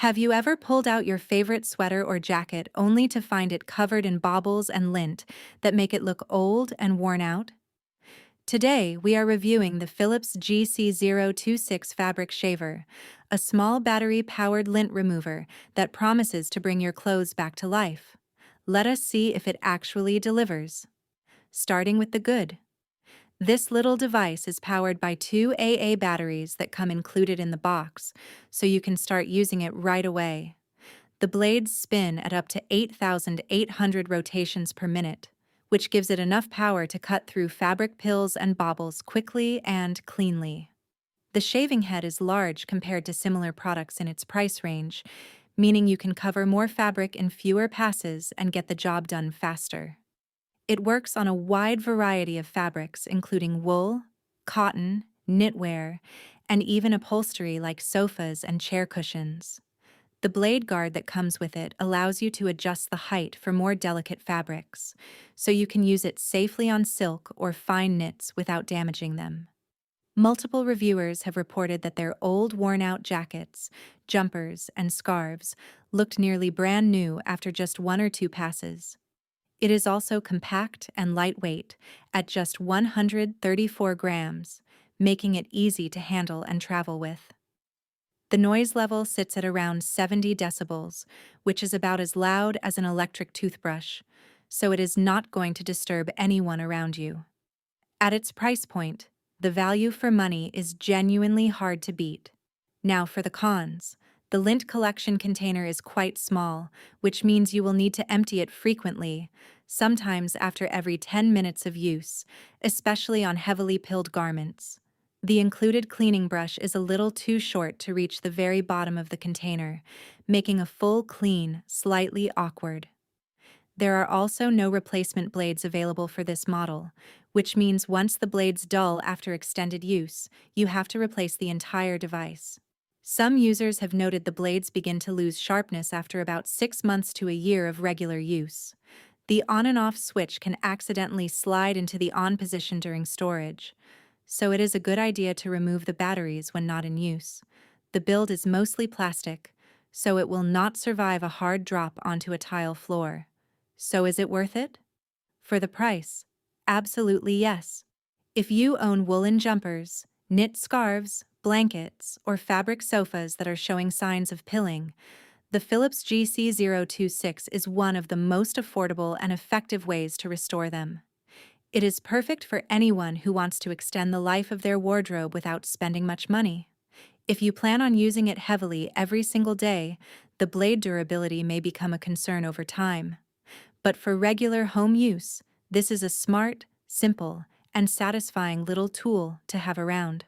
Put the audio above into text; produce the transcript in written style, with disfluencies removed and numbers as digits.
Have you ever pulled out your favorite sweater or jacket only to find it covered in bobbles and lint that make it look old and worn out? Today, we are reviewing the Philips GC026 Fabric Shaver, a small battery-powered lint remover that promises to bring your clothes back to life. Let us see if it actually delivers. Starting with the good. This little device is powered by two AA batteries that come included in the box, so you can start using it right away. The blades spin at up to 8,800 rotations per minute, which gives it enough power to cut through fabric pills and bobbles quickly and cleanly. The shaving head is large compared to similar products in its price range, meaning you can cover more fabric in fewer passes and get the job done faster. It works on a wide variety of fabrics, including wool, cotton, knitwear, and even upholstery like sofas and chair cushions. The blade guard that comes with it allows you to adjust the height for more delicate fabrics, so you can use it safely on silk or fine knits without damaging them. Multiple reviewers have reported that their old worn-out jackets, jumpers, and scarves looked nearly brand new after just one or two passes. It is also compact and lightweight at just 134 grams, making it easy to handle and travel with. The noise level sits at around 70 decibels, which is about as loud as an electric toothbrush, so it is not going to disturb anyone around you. At its price point, the value for money is genuinely hard to beat. Now for the cons. The lint collection container is quite small, which means you will need to empty it frequently, sometimes after every 10 minutes of use, especially on heavily pilled garments. The included cleaning brush is a little too short to reach the very bottom of the container, making a full clean slightly awkward. There are also no replacement blades available for this model, which means once the blades dull after extended use, you have to replace the entire device. Some users have noted the blades begin to lose sharpness after about 6 months to a year of regular use. The on and off switch can accidentally slide into the on position during storage, so it is a good idea to remove the batteries when not in use. The build is mostly plastic, so it will not survive a hard drop onto a tile floor. So is it worth it? For the price, absolutely yes. If you own woolen jumpers, knit scarves, blankets, or fabric sofas that are showing signs of pilling, the Philips GC026 is one of the most affordable and effective ways to restore them. It is perfect for anyone who wants to extend the life of their wardrobe without spending much money. If you plan on using it heavily every single day, the blade durability may become a concern over time. But for regular home use, this is a smart, simple, and satisfying little tool to have around.